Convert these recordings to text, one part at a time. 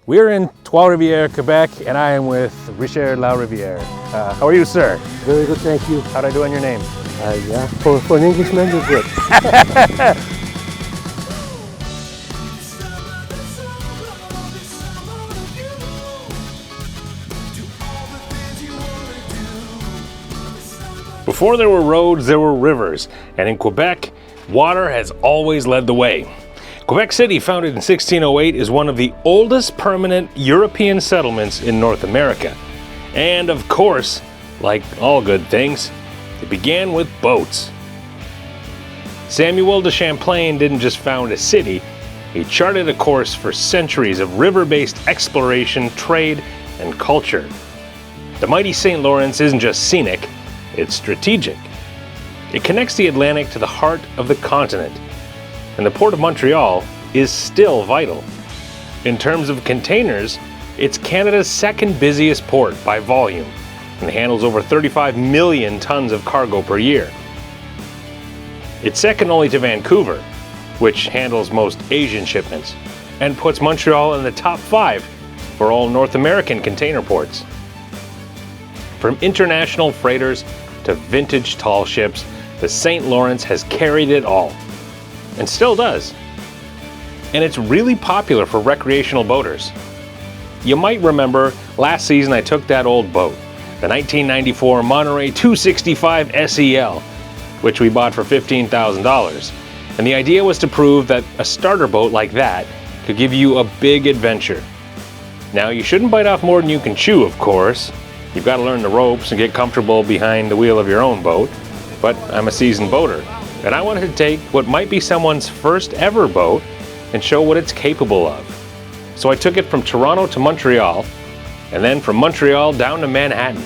We're in Trois-Rivières, Quebec, and I am with Richard Lariviere. How are you, sir? Very good, thank you. How'd I do on your name? Yeah, for an Englishman, you're good. Before there were roads, there were rivers, and in Quebec, water has always led the way. Quebec City, founded in 1608, is one of the oldest permanent European settlements in North America. And of course, like all good things, it began with boats. Samuel de Champlain didn't just found a city, he charted a course for centuries of river-based exploration, trade, and culture. The mighty St. Lawrence isn't just scenic, it's strategic. It connects the Atlantic to the heart of the continent, and the Port of Montreal is still vital. In terms of containers, it's Canada's second busiest port by volume and handles over 35 million tons of cargo per year. It's second only to Vancouver, which handles most Asian shipments, and puts Montreal in the top 5 for all North American container ports. From international freighters to vintage tall ships, the St. Lawrence has carried it all, and still does. And it's really popular for recreational boaters. You might remember last season I took that old boat, the 1994 Monterey 265 SEL, which we bought for $15,000. And the idea was to prove that a starter boat like that could give you a big adventure. Now, you shouldn't bite off more than you can chew, of course. You've got to learn the ropes and get comfortable behind the wheel of your own boat. But I'm a seasoned boater, and I wanted to take what might be someone's first ever boat and show what it's capable of. So I took it from Toronto to Montreal, and then from Montreal down to Manhattan,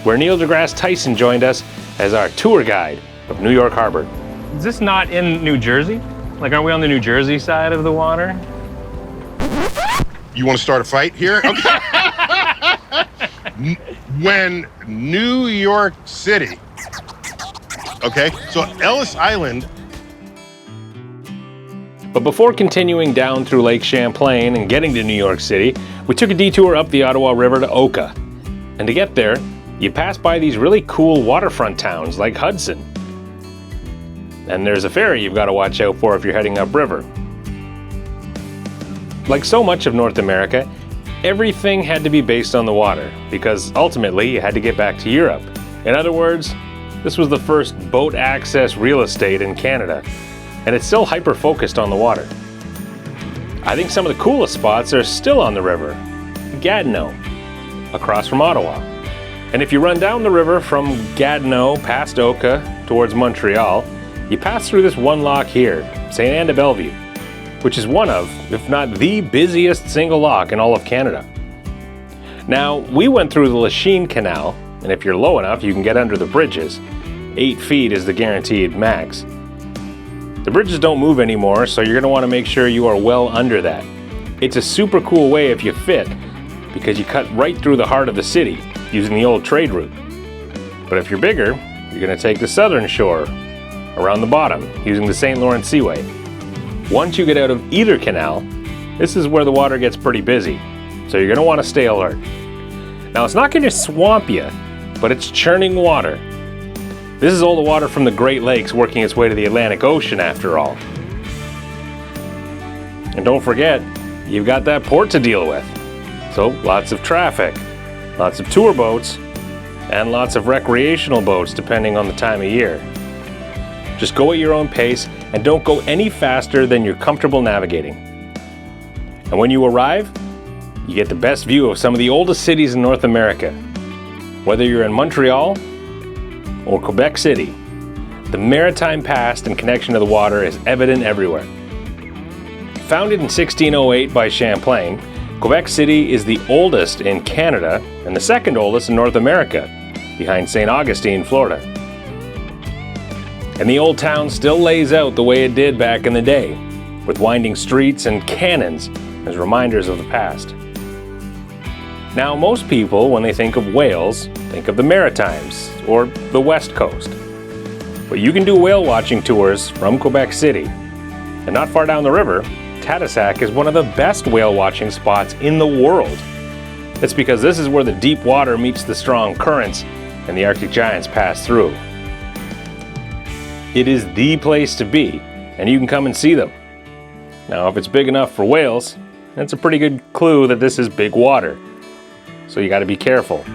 where Neil deGrasse Tyson joined us as our tour guide of New York Harbor. Is this not in New Jersey? Like, aren't we on the New Jersey side of the water? You want to start a fight here? Okay. When New York City, okay, so Ellis Island. But before continuing down through Lake Champlain and getting to New York City, we took a detour up the Ottawa River to Oka. And to get there, you pass by these really cool waterfront towns like Hudson. And there's a ferry you've got to watch out for if you're heading upriver. Like so much of North America, everything had to be based on the water, because ultimately you had to get back to Europe. In other words, this was the first boat access real estate in Canada, and it's still hyper-focused on the water. I think some of the coolest spots are still on the river. Gatineau, across from Ottawa. And if you run down the river from Gatineau past Oka towards Montreal, you pass through this one lock here, St. Anne de Bellevue, which is one of, if not the busiest single lock in all of Canada. Now, we went through the Chambly Canal, and if you're low enough, you can get under the bridges. 8 feet is the guaranteed max. The bridges don't move anymore, so you're going to want to make sure you are well under that. It's a super cool way if you fit, because you cut right through the heart of the city using the old trade route. But if you're bigger, you're going to take the southern shore around the bottom using the St. Lawrence Seaway. Once you get out of either canal, this is where the water gets pretty busy, so you're going to want to stay alert. Now, it's not going to swamp you, but it's churning water. This is all the water from the Great Lakes working its way to the Atlantic Ocean, after all. And don't forget, you've got that port to deal with. So lots of traffic, lots of tour boats, and lots of recreational boats depending on the time of year. Just go at your own pace and don't go any faster than you're comfortable navigating. And when you arrive, you get the best view of some of the oldest cities in North America. Whether you're in Montreal or Quebec City, the maritime past and connection to the water is evident everywhere. Founded in 1608 by Champlain, Quebec City is the oldest in Canada and the second oldest in North America, behind St. Augustine, Florida. And the old town still lays out the way it did back in the day, with winding streets and cannons as reminders of the past. Now, most people, when they think of Wales, think of the Maritimes or the West Coast. But you can do whale watching tours from Quebec City. And not far down the river, Tadoussac is one of the best whale watching spots in the world. That's because this is where the deep water meets the strong currents and the Arctic giants pass through. It is the place to be, and you can come and see them. Now, if it's big enough for whales, that's a pretty good clue that this is big water. So you gotta be careful.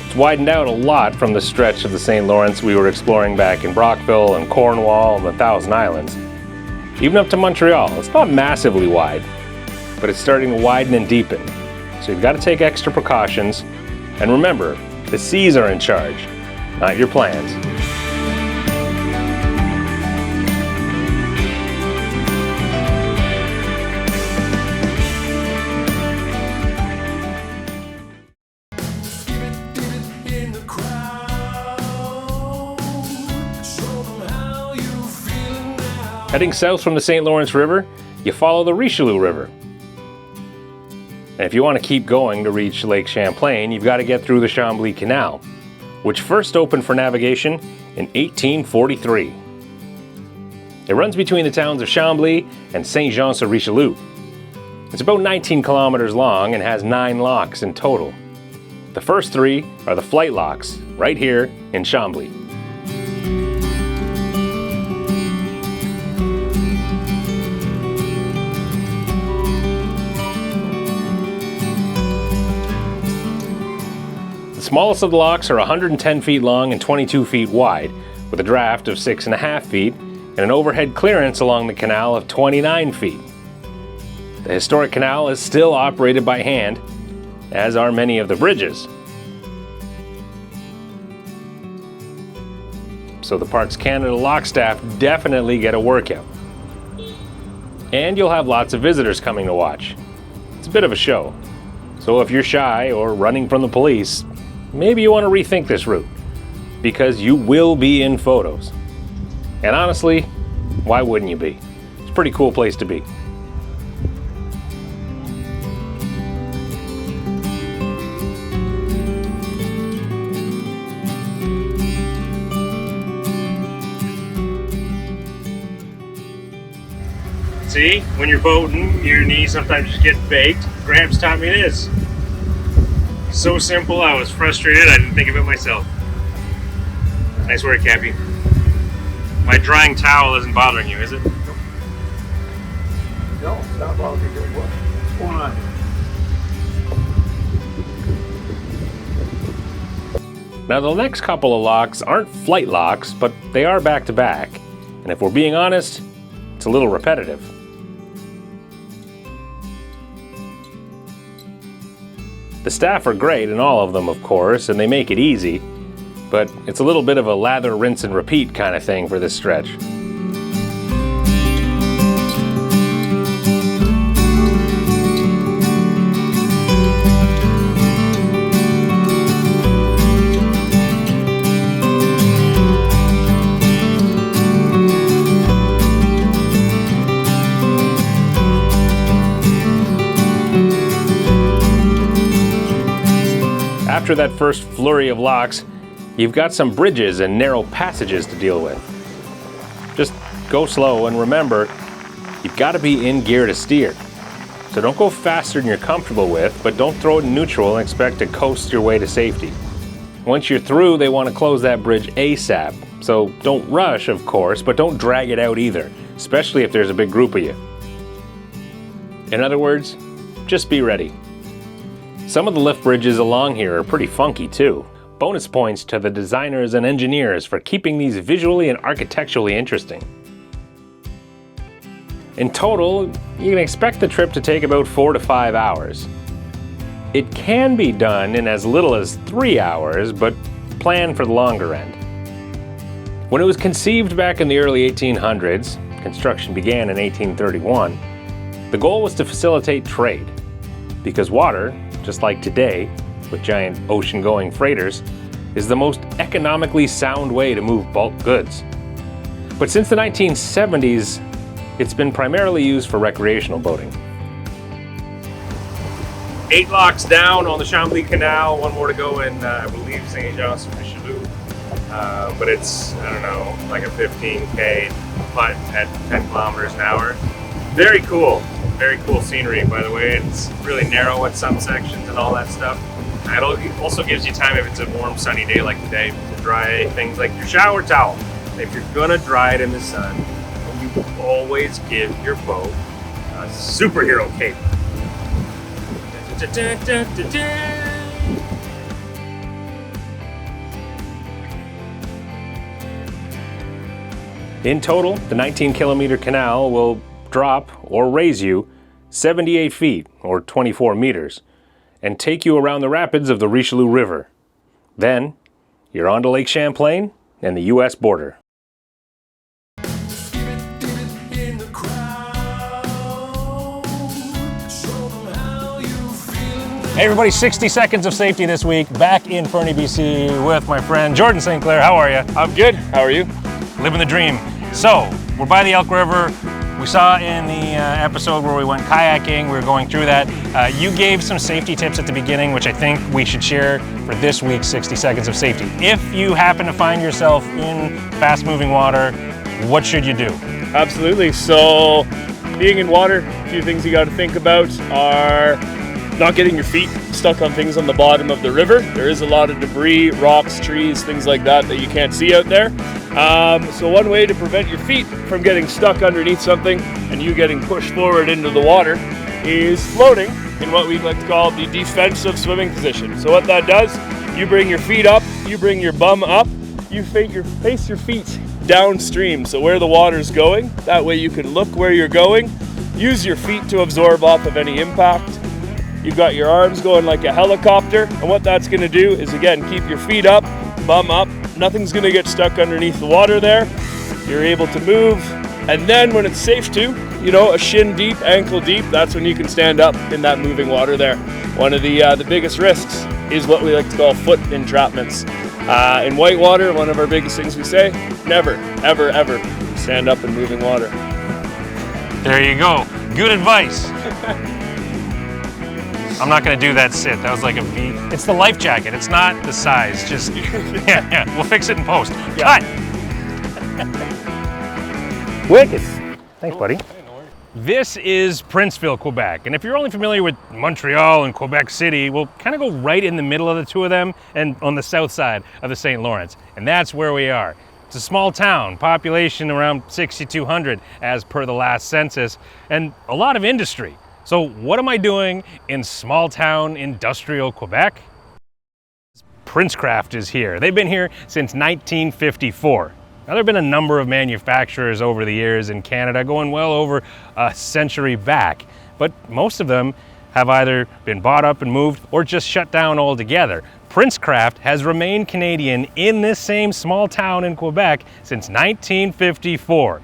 It's widened out a lot from the stretch of the St. Lawrence we were exploring back in Brockville and Cornwall and the Thousand Islands. Even up to Montreal, it's not massively wide, but it's starting to widen and deepen. So you've got to take extra precautions, and remember, the seas are in charge, not your plans. Heading south from the St. Lawrence River, you follow the Richelieu River. And if you want to keep going to reach Lake Champlain, you've got to get through the Chambly Canal, which first opened for navigation in 1843. It runs between the towns of Chambly and Saint-Jean-sur-Richelieu. It's about 19 kilometers long and has 9 locks in total. The first 3 are the flight locks, right here in Chambly. The smallest of the locks are 110 feet long and 22 feet wide, with a draft of 6.5 feet and an overhead clearance along the canal of 29 feet. The historic canal is still operated by hand, as are many of the bridges. So the Parks Canada lock staff definitely get a workout. And you'll have lots of visitors coming to watch. It's a bit of a show. So if you're shy or running from the police, maybe you want to rethink this route, because you will be in photos. And honestly, why wouldn't you be? It's a pretty cool place to be. See, when you're boating, your knees sometimes just get baked. Gramps taught me this. So simple, I was frustrated, I didn't think of it myself. Nice work, Cappy. My drying towel isn't bothering you, is it? No, it's not bothering me. What's going on? Now the next couple of locks aren't flight locks, but they are back to back. And if we're being honest, it's a little repetitive. The staff are great in all of them, of course, and they make it easy, but it's a little bit of a lather, rinse, and repeat kind of thing for this stretch. After that first flurry of locks, you've got some bridges and narrow passages to deal with. Just go slow and remember, you've got to be in gear to steer. So don't go faster than you're comfortable with, but don't throw it in neutral and expect to coast your way to safety. Once you're through, they want to close that bridge ASAP. So don't rush, of course, but don't drag it out either, especially if there's a big group of you. In other words, just be ready. Some of the lift bridges along here are pretty funky too. Bonus points to the designers and engineers for keeping these visually and architecturally interesting. In total, you can expect the trip to take about 4 to 5 hours. It can be done in as little as 3 hours, but plan for the longer end. When it was conceived back in the early 1800s, construction began in 1831, the goal was to facilitate trade, because water, just like today, with giant ocean-going freighters, is the most economically sound way to move bulk goods. But since the 1970s, it's been primarily used for recreational boating. 8 locks down on the Chambly Canal, 1 more to go in, I believe, Saint-Jean-sur-Richelieu. But it's, I don't know, like a 15K putt at 10 kilometers an hour. Very cool scenery, by the way. It's really narrow at some sections and all that stuff. It also gives you time, if it's a warm sunny day like today, to dry things like your shower towel. If you're gonna dry it in the sun, you always give your boat a superhero cape. In total, the 19-kilometer canal will drop or raise you 78 feet or 24 meters and take you around the rapids of the Richelieu River. Then, you're on to Lake Champlain and the U.S. border. Hey everybody, 60 seconds of safety this week, back in Fernie, BC with my friend Jordan St. Clair. How are you? I'm good. How are you? Living the dream. So, we're by the Elk River. We saw in the episode where we went kayaking, we were going through that. You gave some safety tips at the beginning, which I think we should share for this week's 60 seconds of safety. If you happen to find yourself in fast-moving water, what should you do? Absolutely. So, being in water, a few things you got to think about are not getting your feet stuck on things on the bottom of the river. There is a lot of debris, rocks, trees, things like that you can't see out there. So one way to prevent your feet from getting stuck underneath something and you getting pushed forward into the water is floating in what we like to call the defensive swimming position. So what that does, you bring your feet up, you bring your bum up, you face your feet downstream, so where the water's going. That way you can look where you're going, use your feet to absorb off of any impact. You've got your arms going like a helicopter, and what that's going to do is, again, keep your feet up, bum up. Nothing's going to get stuck underneath the water there. You're able to move, and then when it's safe to, a shin deep, ankle deep, that's when you can stand up in that moving water there. One of the biggest risks is what we like to call foot entrapments. In whitewater, one of our biggest things we say, never, ever, ever stand up in moving water. There you go. Good advice. I'm not going to do that sit. That was like a V. It's the life jacket. It's not the size. Just, yeah. We'll fix it in post. Yeah. Cut. Wicked. Thanks, buddy. This is Princeville, Quebec. And if you're only familiar with Montreal and Quebec City, we'll kind of go right in the middle of the two of them and on the south side of the St. Lawrence. And that's where we are. It's a small town, population around 6,200 as per the last census, and a lot of industry. So what am I doing in small town industrial Quebec? Princecraft is here. They've been here since 1954. Now there have been a number of manufacturers over the years in Canada, going well over a century back, but most of them have either been bought up and moved or just shut down altogether. Princecraft has remained Canadian in this same small town in Quebec since 1954.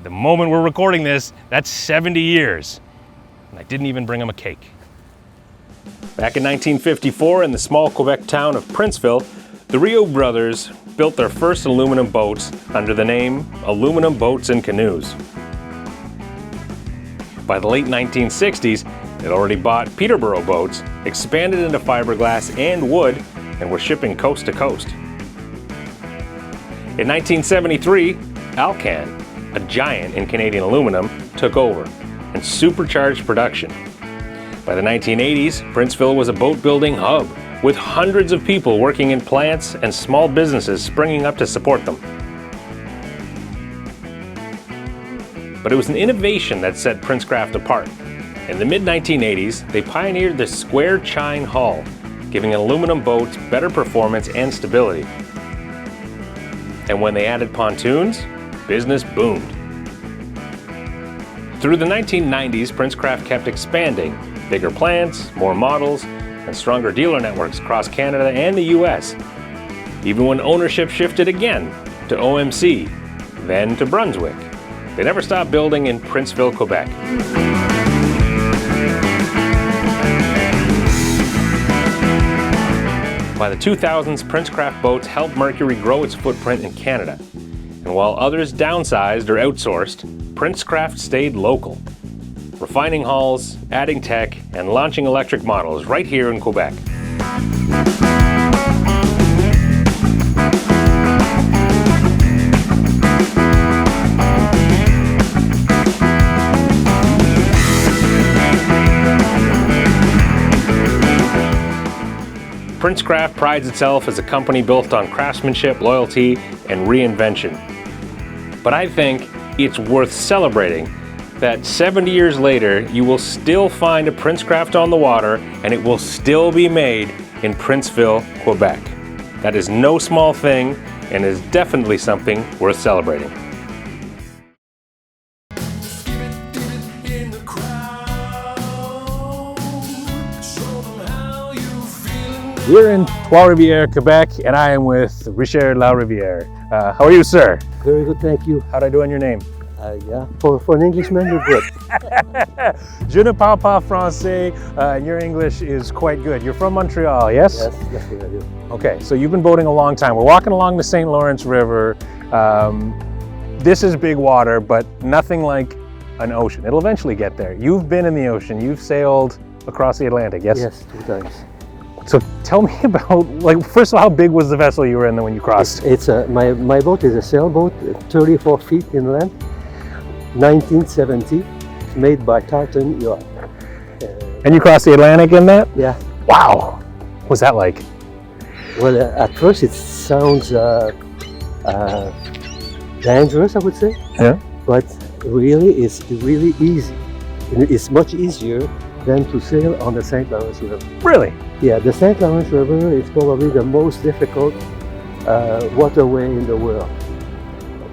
The moment we're recording this, that's 70 years. And I didn't even bring them a cake. Back in 1954, in the small Quebec town of Princeville, the Rio brothers built their first aluminum boats under the name Aluminum Boats and Canoes. By the late 1960s, they'd already bought Peterborough boats, expanded into fiberglass and wood, and were shipping coast to coast. In 1973, Alcan, a giant in Canadian aluminum, took over and supercharged production. By the 1980s, Princeville was a boat building hub, with hundreds of people working in plants and small businesses springing up to support them. But it was an innovation that set Princecraft apart. In the mid-1980s, they pioneered the square chine hull, giving aluminum boats better performance and stability. And when they added pontoons, business boomed. Through the 1990s, Princecraft kept expanding, bigger plants, more models, and stronger dealer networks across Canada and the US. Even when ownership shifted again to OMC, then to Brunswick, they never stopped building in Princeville, Quebec. By the 2000s, Princecraft Boats helped Mercury grow its footprint in Canada. And while others downsized or outsourced, Princecraft stayed local, refining hulls, adding tech, and launching electric models right here in Quebec. Princecraft prides itself as a company built on craftsmanship, loyalty, and reinvention. But I think it's worth celebrating that 70 years later, you will still find a Princecraft on the water and it will still be made in Princeville, Quebec. That is no small thing and is definitely something worth celebrating. We're in Trois-Rivières, Quebec, and I am with Richard Lariviere. How are you, sir? Very good, thank you. How'd I do on your name? Yeah, for an Englishman, you're good. Je ne parle pas français, and your English is quite good. You're from Montreal, yes? Yes, that's what I do. Okay, so you've been boating a long time. We're walking along the St. Lawrence River. This is big water, but nothing like an ocean. It'll eventually get there. You've been in the ocean. You've sailed across the Atlantic, yes? Yes, 2 times. So tell me about, like, first of all, how big was the vessel you were in when you crossed? My boat is a sailboat, 34 feet inland, 1970, made by Tartan Yacht. And you crossed the Atlantic in that? Yeah. Wow. What was that like? Well, at first it sounds dangerous, I would say. Yeah. But really, it's really easy. It's much easier than to sail on the St. Lawrence River. Really? Yeah, the St. Lawrence River is probably the most difficult waterway in the world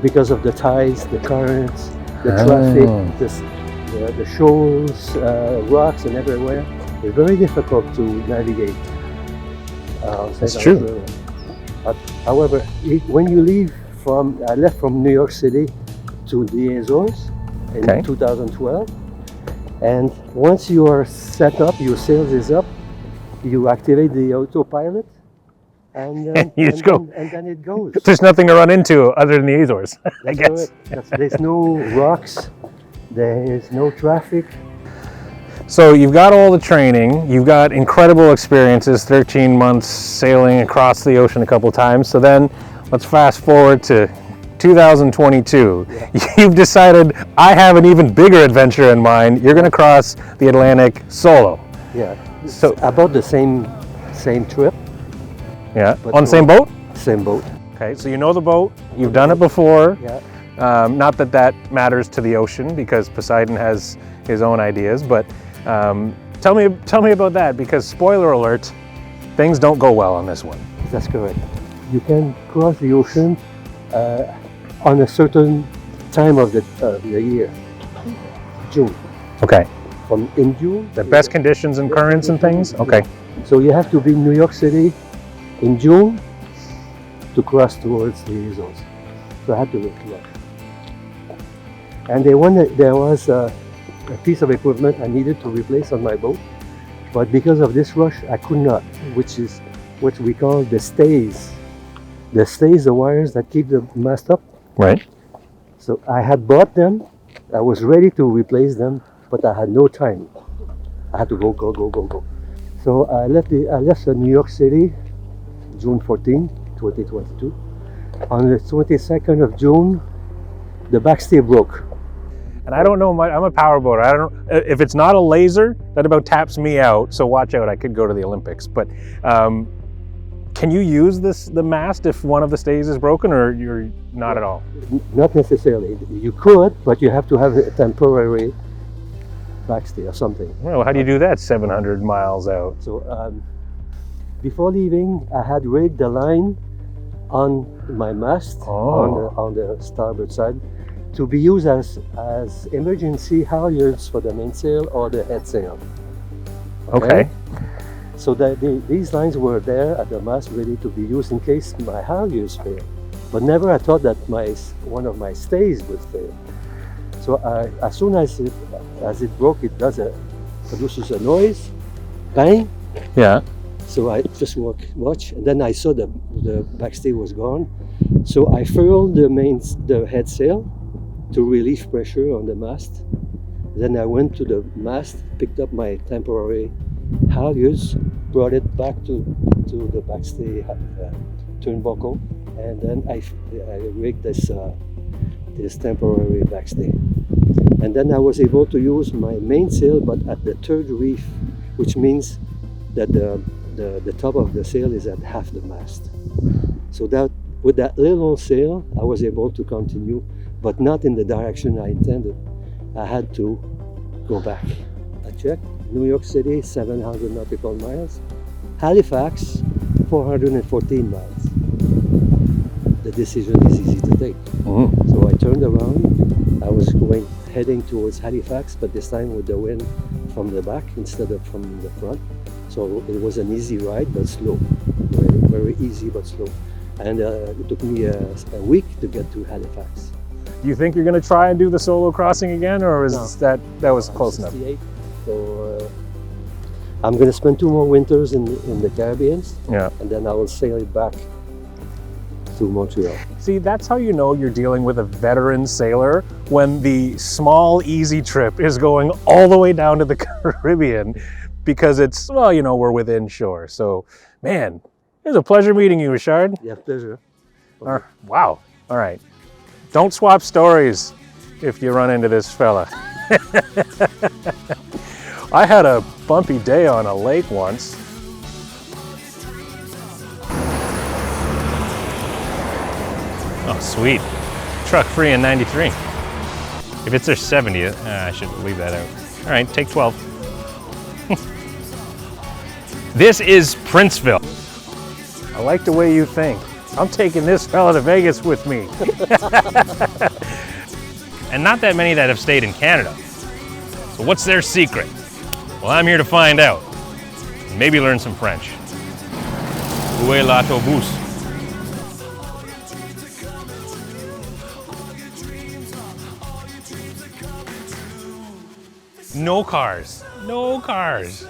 because of the tides, the currents, the traffic, the shoals, rocks and everywhere. It's very difficult to navigate. That's true. River. However, when you leave I left from New York City to the Azores in 2012. And once you are set up, your sails is up, you activate the autopilot, and then it goes. There's nothing to run into other than the Azores, I guess. There's no rocks, there is no traffic. So you've got all the training, you've got incredible experiences, 13 months sailing across the ocean a couple times. So then let's fast forward to 2022. Yeah. You've decided, I have an even bigger adventure in mind. You're going to cross the Atlantic solo. Yeah. So about the same trip. Yeah. On the same boat? Same boat. Okay. So you know the boat. You've done it before. Yeah. Not that that matters to the ocean because Poseidon has his own ideas. But tell me about that, because spoiler alert, things don't go well on this one. That's correct. You can cross the ocean on a certain time of the year, June. Okay. In June. The best conditions and currents and things? Okay. So you have to be in New York City in June to cross towards the Azores. So I had to look. And there was a piece of equipment I needed to replace on my boat, but because of this rush, I could not, which is what we call the stays. The stays, the wires that keep the mast up. Right. So I had bought them. I was ready to replace them, but I had no time. I had to go. So I left New York City, June 14, 2022. On the 22nd of June, the backstay broke. And I don't know, I'm a powerboater. I don't know, if it's not a laser, that about taps me out. So watch out, I could go to the Olympics. But can you use the mast if one of the stays is broken, or you're not at all? Not necessarily. You could, but you have to have a temporary backstay or something. Well, how do you do that 700 miles out? So before leaving, I had rigged the line on my mast on the starboard side to be used as emergency halyards for the mainsail or the head sail. Okay. So these lines were there at the mast ready to be used in case my halyards fail. But never I thought that one of my stays would fail. So as soon as it broke, it produces a noise, bang. Yeah. So I just watch, and then I saw the backstay was gone. So I furled the head sail to relieve pressure on the mast. Then I went to the mast, picked up my temporary halyards, brought it back to the backstay turnbuckle, and then I rigged this temporary backstay. And then I was able to use my mainsail, but at the third reef, which means that the the top of the sail is at half the mast. So that with that little sail, I was able to continue, but not in the direction I intended. I had to go back. I checked. New York City, 700 nautical miles. Halifax, 414 miles. The decision is easy to take. So I turned around. I was heading towards Halifax, but this time with the wind from the back instead of from the front. So it was an easy ride, but slow. Very, very easy, but slow. And it took me a week to get to Halifax. Do you think you're going to try and do the solo crossing again, or is No. that was close enough? 68. So I'm going to spend 2 more winters in the Caribbean, Yeah. and then I will sail it back to Montreal. See, that's how you know you're dealing with a veteran sailor, when the small, easy trip is going all the way down to the Caribbean, because it's, well, you know, we're within shore. So, man, it was a pleasure meeting you, Richard. Yeah, pleasure. Wow. All right. Don't swap stories if you run into this fella. I had a bumpy day on a lake once. Oh, sweet. Truck free in 93. If it's their 70th, I should leave that out. All right, take 12. This is Princeville. I like the way you think. I'm taking this fella to Vegas with me. And not that many that have stayed in Canada. So what's their secret? Well, I'm here to find out. And maybe learn some French. Où est l'autobus? No cars. No cars.